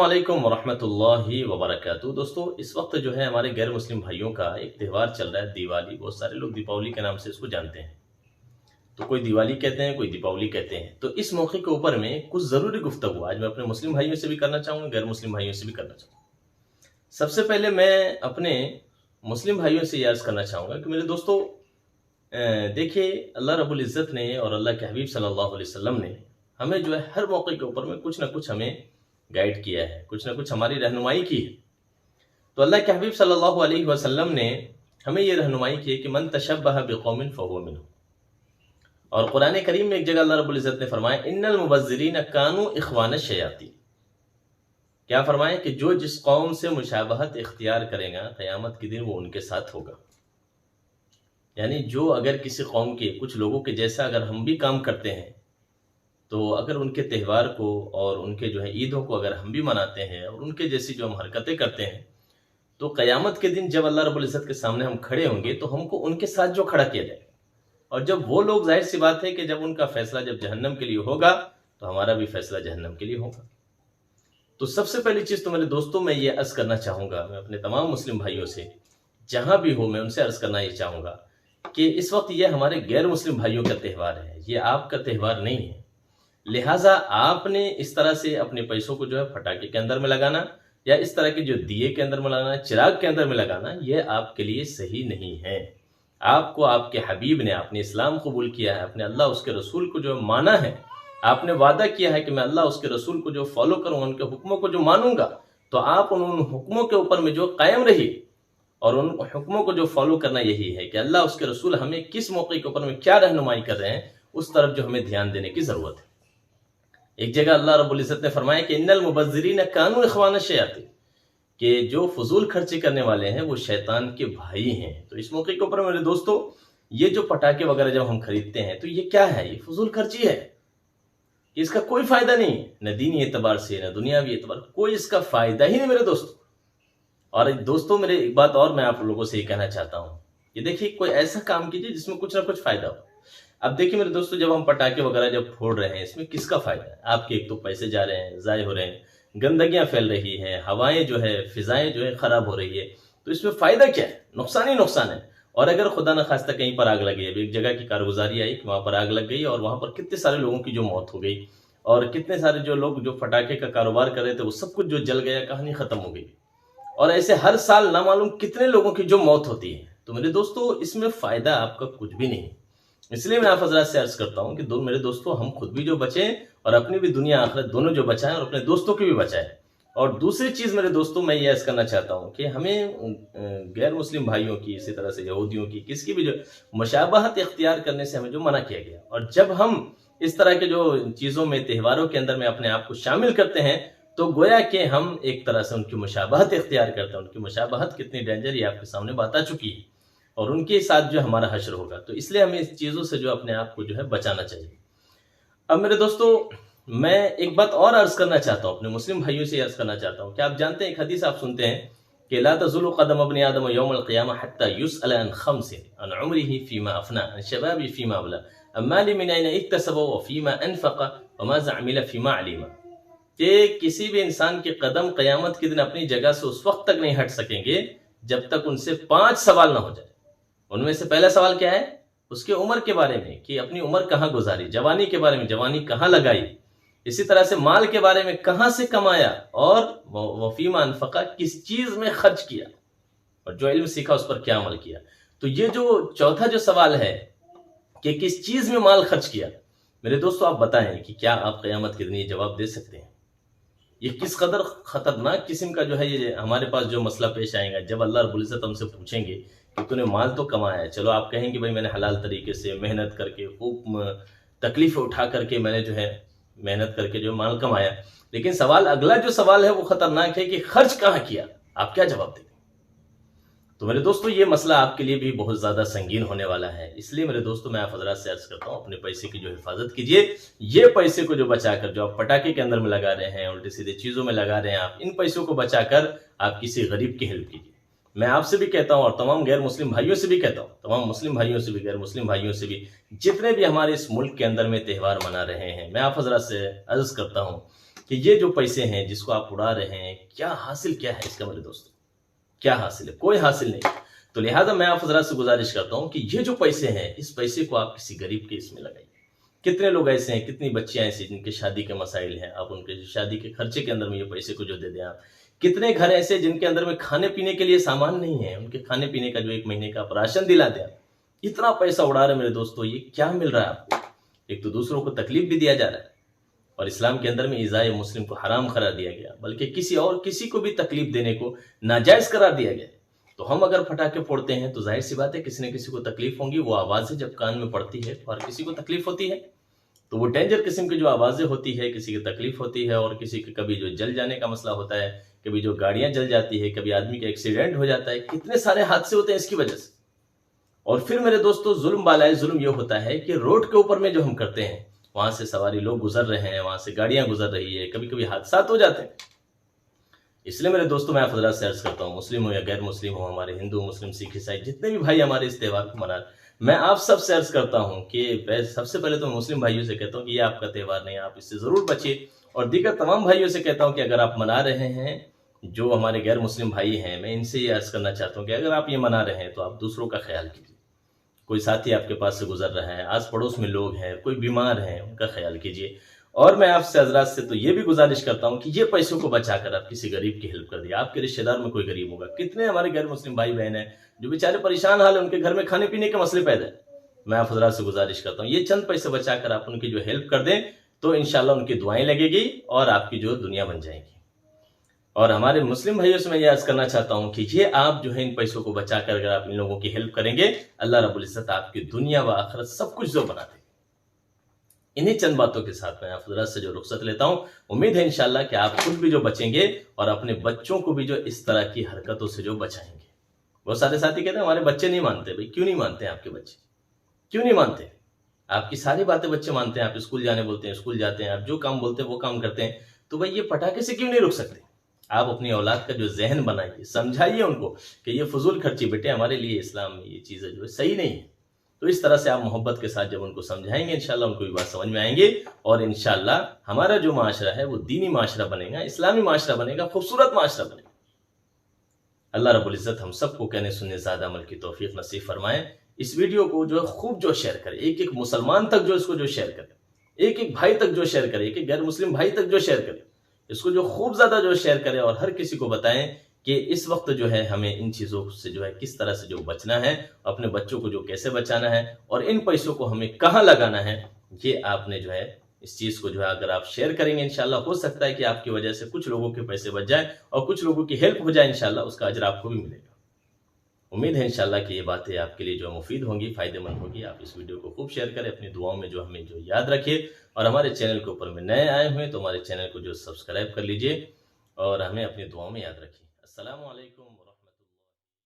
वालेकुम वरहमतुल्लाहि वबरकातुहू। दोस्तों, इस वक्त जो है हमारे गैर मुस्लिम भाइयों का एक त्यौहार चल रहा है, दिवाली। बहुत सारे लोग दीपावली के नाम से इसको जानते हैं। तो कोई दिवाली कहते हैं, कोई दीपावली कहते हैं। तो इस मौके के ऊपर में कुछ ज़रूरी गुफ्तगू आज मैं अपने मुस्लिम भाइयों से भी करना चाहूँगा, गैर मुस्लिम भाइयों से भी करना चाहूँगा। सबसे पहले मैं अपने मुस्लिम भाइयों से ये अर्ज़ करना चाहूँगा कि मेरे दोस्तों, देखिए, अल्लाह रब्बुल इज़्ज़त ने और अल्लाह के हबीब सल्लल्लाहु अलैहि वसल्लम ने हमें जो है हर मौके के ऊपर में कुछ ना कुछ हमें गाइड किया है, कुछ ना कुछ हमारी रहनुमाई की है। तो अल्लाह के हबीब सल्लल्लाहु अलैहि वसल्लम ने हमें ये रहनुमाई की है कि मन तशब्बह बिकौमिन फहुव मिनहुम। और कुरान करीम में एक जगह अल्लाह रब्बुल इज़्ज़त ने फरमाया, इन्नल मुबज़्ज़िरीन कानू इख्वान शयातीन। क्या फरमाया कि जो जिस कौम से मुशाबहत इख्तियार करेगा, क़यामत के दिन वो उनके साथ होगा। यानी जो अगर किसी कौम के कुछ लोगों के जैसा अगर हम भी काम करते हैं, तो अगर उनके त्यौहार को और उनके जो है ईदों को अगर हम भी मनाते हैं और उनके जैसी जो हम हरकतें करते हैं, तो क़यामत के दिन जब अल्लाह रब्बुल इज़्ज़त के सामने हम खड़े होंगे तो हमको उनके साथ जो खड़ा किया जाएगा। और जब वो लोग, जाहिर सी बात है कि जब उनका फैसला जब जहन्नम के लिए होगा, तो हमारा भी फैसला जहन्नम के लिए होगा। तो सबसे पहली चीज़ तो मेरे दोस्तों मैं ये अर्ज़ करना चाहूँगा, मैं अपने तमाम मुस्लिम भाइयों से जहाँ भी हो मैं उनसे अर्ज़ करना ये चाहूँगा कि इस वक्त ये हमारे गैर मुस्लिम भाइयों का त्यौहार है, ये आपका त्यौहार नहीं है। लिहाजा आपने इस तरह से अपने पैसों को जो है फटाके के अंदर में लगाना या इस तरह के जो दिए के अंदर में लगाना, चिराग के अंदर में लगाना, यह आपके लिए सही नहीं है। आपको आपके हबीब ने, आपने इस्लाम कबूल किया है, आपने अल्लाह उसके रसूल को जो माना है, आपने वादा किया है कि मैं अल्लाह उसके रसूल को जो फॉलो करूँगा, उनके हुक्मों को जो मानूंगा, तो आप उन हुक्मों के ऊपर में जो कायम रहिए और उन हुक्मों को जो फॉलो करना यही है कि अल्लाह उसके रसूल हमें किस मौके के ऊपर में क्या रहनुमाई कर रहे हैं, उस तरफ जो हमें ध्यान देने की ज़रूरत है। एक जगह अल्लाह रब्बुल इज़्ज़त ने फरमाया कि इन्नल मुबज़्ज़िरीन कानू इख्वान शयातीन, कि जो फजूल खर्ची करने वाले हैं वो शैतान के भाई हैं। तो इस मौके के ऊपर मेरे दोस्तों, ये जो पटाखे वगैरह जब हम खरीदते हैं तो ये क्या है? ये फजूल खर्ची है, इसका कोई फायदा नहीं, न दीनी एतबार से न दुनियावी एतबार, कोई इसका फायदा ही नहीं मेरे दोस्तों। और दोस्तों, मेरे एक बात और मैं आप लोगों से ये कहना चाहता हूँ, ये देखिए, कोई ऐसा काम कीजिए जिसमें कुछ ना कुछ फायदा हो। अब देखिए मेरे दोस्तों, जब हम पटाखे वगैरह जब फोड़ रहे हैं, इसमें किसका फायदा है? आपके एक तो पैसे जा रहे हैं, ज़ाय हो रहे हैं, गंदगियां फैल रही हैं, हवाएं जो है, फिजाएं जो है खराब हो रही है। तो इसमें फायदा क्या है? नुकसान ही नुकसान है। और अगर खुदा न खास्ता कहीं पर आग लगी, अभी एक जगह की कारगुजारी आई कि वहां पर आग लग गई और वहां पर कितने सारे लोगों की जो मौत हो गई और कितने सारे जो लोग जो पटाखे का कारोबार कर रहे थे वो सब कुछ जो जल गया, कहानी खत्म हो गई। और ऐसे हर साल ना मालूम कितने लोगों की जो मौत होती है। तो मेरे दोस्तों, इसमें फायदा आपका कुछ भी नहीं। इसलिए मैं आप हजरात से अर्ज करता हूं कि मेरे दोस्तों, हम खुद भी जो बचें और अपनी भी दुनिया आखिरत दोनों जो बचाएं और अपने दोस्तों की भी बचाएं। और दूसरी चीज मेरे दोस्तों, मैं ये अर्ज करना चाहता हूं कि हमें गैर मुस्लिम भाइयों की, इसी तरह से यहूदियों की, किसकी भी जो मुशाबहत इख्तियार करने से हमें जो मना किया गया। और जब हम इस तरह के जो चीजों में, त्यौहारों के अंदर में अपने आप को शामिल करते हैं, तो गोया कि हम एक तरह से उनकी मुशाबहत इख्तियार करते हैं। उनकी मुशाबहत कितनी डेंजर, ये आपके सामने बात आ चुकी है, और उनके साथ जो हमारा हश्र होगा। तो इसलिए हमें इस चीज़ों से जो अपने आप को जो है बचाना चाहिए। अब मेरे दोस्तों, मैं एक बात और अर्ज करना चाहता हूँ, अपने मुस्लिम भाइयों से अर्ज करना चाहता हूँ कि आप जानते हैं, एक हदीस आप सुनते हैं कि ला तज़ुलु क़दम इब्न आदम यौमल क़ियामह हत्ता युसअल अन ख़म्सिन, अन उम्रिही फ़ीमा अफ़ना, अन शबाबी फ़ीमा अबला, अन माली मिन ऐन इक्तसब व फ़ीमा अनफ़क़ व माज़ा अमिल फ़ीमा अलिमा। कि किसी भी इंसान के कदम क़यामत के दिन अपनी जगह से उस वक्त तक नहीं हट सकेंगे जब तक उनसे 5 सवाल ना हो जाए। उनमें से पहला सवाल क्या है? उसके उम्र के बारे में, कि अपनी उम्र कहाँ गुजारी, जवानी के बारे में, जवानी कहाँ लगाई, इसी तरह से माल के बारे में, कहाँ से कमाया, और वफीमा अनफका, किस चीज में खर्च किया, और जो इल्म सीखा उस पर क्या अमल किया। तो ये जो चौथा जो सवाल है कि किस चीज में माल खर्च किया, मेरे दोस्तों आप बताएं कि क्या आप क़यामत के दिन ये जवाब दे सकते हैं? ये किस कदर खतरनाक किस्म का जो है ये हमारे पास जो मसला पेश आएगा, जब अल्लाह रब्बुल इज़्ज़त हमसे पूछेंगे कि तूने माल तो कमाया है। चलो आप कहेंगे भाई मैंने हलाल तरीके से मेहनत करके, खूब तकलीफ उठा करके मैंने जो है मेहनत करके जो माल कमाया, लेकिन सवाल, अगला जो सवाल है वो खतरनाक है कि खर्च कहाँ किया, आप क्या जवाब देंगे? तो मेरे दोस्तों, ये मसला आपके लिए भी बहुत ज़्यादा संगीन होने वाला है। इसलिए मेरे दोस्तों, मैं आप हज़रात से अर्ज़ करता हूँ, अपने पैसे की जो हिफाजत कीजिए। ये पैसे को जो बचाकर जो आप पटाखे के अंदर में लगा रहे हैं, उल्टी सीधे चीज़ों में लगा रहे हैं, आप इन पैसों को बचाकर आप किसी गरीब की हेल्प कीजिए। मैं आपसे भी कहता हूँ और तमाम गैर मुस्लिम भाइयों से भी कहता हूँ, तमाम मुस्लिम भाइयों से भी, गैर मुस्लिम भाइयों से भी, जितने भी हमारे इस मुल्क के अंदर में त्यौहार मना रहे हैं, मैं आप हज़रात से अर्ज़ करता हूँ कि ये जो पैसे हैं जिसको आप उड़ा रहे हैं, क्या हासिल क्या है इसका मेरे दोस्तों, क्या हासिल है? कोई हासिल नहीं। तो लिहाजा मैं आप हजरात से गुजारिश करता हूं कि ये जो पैसे हैं, इस पैसे को आप किसी गरीब के इसमें लगाइए। कितने लोग ऐसे हैं, कितनी बच्चियां ऐसी जिनके शादी के मसाइल हैं, आप उनके शादी के खर्चे के अंदर में ये पैसे को जो दे दें आप। कितने घर ऐसे जिनके अंदर में खाने पीने के लिए सामान नहीं है, उनके खाने पीने का जो 1 महीने का आप राशन दिला दें आप। इतना पैसा उड़ा रहे मेरे दोस्तों, ये क्या मिल रहा है आपको? एक तो दूसरों को तकलीफ भी दिया जा रहा है, और इस्लाम के अंदर में इज़ाए मुस्लिम को हराम करार दिया गया, बल्कि किसी को भी तकलीफ देने को नाजायज करार दिया गया। तो हम अगर पटाखे फोड़ते हैं तो जाहिर सी बात है किसी न किसी को तकलीफ होंगी। वो आवाज़ें जब कान में पड़ती है तो हर किसी को तकलीफ होती है। तो वो डेंजर किस्म की जो आवाज़ें होती है, किसी की तकलीफ होती है, और किसी के कभी जो जल जाने का मसला होता है, कभी जो गाड़ियां जल जाती है, कभी आदमी का एक्सीडेंट हो जाता है, कितने सारे हादसे होते हैं इसकी वजह से। और फिर मेरे दोस्तों जुल्म बालाए जुल्म ये होता है कि रोड के ऊपर में जो हम करते हैं, वहां से सवारी लोग गुजर रहे हैं, वहां से गाड़ियां गुजर रही है, कभी कभी हादसा हो जाते हैं। इसलिए मेरे दोस्तों मैं आप हज़रात से अर्ज करता हूँ, मुस्लिम हो या गैर मुस्लिम हो, हमारे हिंदू मुस्लिम सिख ईसाई जितने भी भाई हमारे इस त्यौहार को मना, मैं आप सब से अर्ज करता हूँ कि सबसे पहले तो मुस्लिम भाइयों से कहता हूँ कि ये आपका त्यौहार नहीं, आप इससे जरूर बचिए। और दीगर तमाम भाइयों से कहता हूँ कि अगर आप मना रहे हैं, जो हमारे गैर मुस्लिम भाई हैं, मैं इनसे ये अर्ज करना चाहता हूँ कि अगर आप ये मना रहे हैं तो आप दूसरों का ख्याल कीजिए। कोई साथी आपके पास से गुजर रहा है, आस पड़ोस में लोग हैं, कोई बीमार है, उनका ख्याल कीजिए। और मैं आपसे हजरात से तो ये भी गुजारिश करता हूं कि ये पैसों को बचाकर आप किसी गरीब की हेल्प कर दिए। आपके रिश्तेदार में कोई गरीब होगा, कितने हमारे गैर मुस्लिम भाई बहन हैं जो बेचारे परेशान हाल है, उनके घर में खाने पीने के मसले पैदा है। मैं आप हजरात से गुजारिश करता हूँ ये चंद पैसे बचाकर आप उनकी जो हेल्प कर दें तो इंशाल्लाह उनकी दुआएं लगेगी और आपकी जो दुनिया बन जाएगी। और हमारे मुस्लिम भाइयों से मैं ये अर्ज करना चाहता हूं कि ये आप जो है इन पैसों को बचाकर अगर आप इन लोगों की हेल्प करेंगे, अल्लाह रब्बुल इज्जत आपकी दुनिया व आखिरत सब कुछ जो बना देगी। इन्हीं चंद बातों के साथ मैं आप हज़रात से जो रुखसत लेता हूं, उम्मीद है इंशाल्लाह कि आप खुद भी जो बचेंगे और अपने बच्चों को भी जो इस तरह की हरकतों से जो बचाएंगे। बहुत सारे साथी कहते हैं हमारे बच्चे नहीं मानते। भाई क्यों नहीं मानते हैं आपके बच्चे? क्यों नहीं मानते? आपकी सारी बातें बच्चे मानते हैं। आप स्कूल जाने बोलते हैं, स्कूल जाते हैं, आप जो काम बोलते हैं वो काम करते हैं। तो भाई ये पटाखे से क्यों नहीं रुक सकते? आप अपनी औलाद का जो जहन बनाइए, समझाइए उनको कि ये फजूल खर्ची बेटे, हमारे लिए इस्लाम में ये चीज़ें जो है सही नहीं है। तो इस तरह से आप मोहब्बत के साथ जब उनको समझाएंगे, इंशाल्लाह उनको ये बात समझ में आएंगे और इंशाल्लाह हमारा जो माशरा है वो दीनी माशरा बनेगा, इस्लामी माशरा बनेगा, खूबसूरत माशरा बनेगा। अल्लाह रब्बुल इज्जत हम सबको कहने सुनने ज़्यादा अमल की तौफीक नसीब फरमाए। इस वीडियो को जो खूब जो शेयर करे, एक एक मुसलमान तक जो इसको जो शेयर करे, एक एक भाई तक जो शेयर करे, एक एक गैर मुस्लिम भाई तक जो शेयर करे, इसको जो खूब ज्यादा जो शेयर करें और हर किसी को बताएं कि इस वक्त जो है हमें इन चीज़ों से जो है किस तरह से जो बचना है, अपने बच्चों को जो कैसे बचाना है और इन पैसों को हमें कहाँ लगाना है। ये आपने जो है इस चीज़ को जो है अगर आप शेयर करेंगे, इंशाल्लाह हो सकता है कि आपकी वजह से कुछ लोगों के पैसे बच जाए और कुछ लोगों की हेल्प हो जाए। इंशाल्लाह उसका अजर आपको भी मिलेगा। उम्मीद है इंशाल्लाह कि ये बातें आपके लिए जो मुफीद होंगी, फ़ायदेमंद होगी। आप इस वीडियो को खूब शेयर करें, अपनी दुआओं में जो हमें जो याद रखिए। और हमारे चैनल के ऊपर में नए आए हुए तो हमारे चैनल को जो सब्सक्राइब कर लीजिए और हमें अपनी दुआओं में याद रखिए। अस्सलामु अलैकुम।